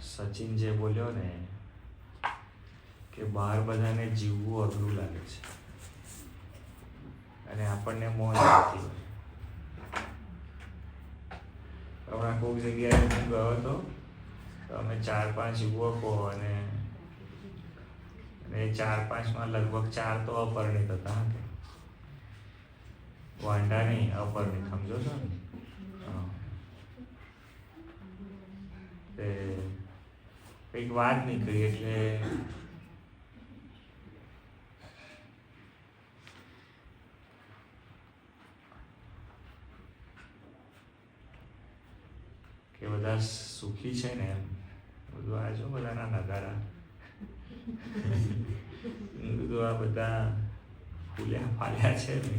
સચિન જે બોલ્યો ને કે બહાર બધાને જીવવું અઘરું લાગે છે અને આપણને મોજ આવતી હોય. હમણાં કોઈક જગ્યાએ હું ગયો હતો તો અમે 4-5 યુવકો અને 4-5માં લગભગ 4 તો અપરિણિત હતા. વાંઢા નહીં, અપરિણિત, સમજો છો ને? તે કંઈક વાત નીકળી એટલે કે બધા સુખી છે ને એમ બધું. આ જો બધાના નગારા બધું આ બધા ફૂલ્યા ફાલ્યા છે ને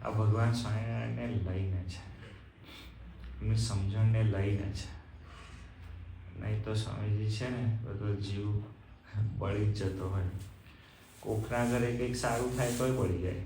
આ ભગવાન સ્વામિનારાયણને લઈને છે, એમની સમજણને લઈને છે. નહીં તો સ્વામીજી છે ને બધો જીવ બળી જ જતો હોય. કોકના ઘરે કંઈક સારું થાય તોય બળી જાય.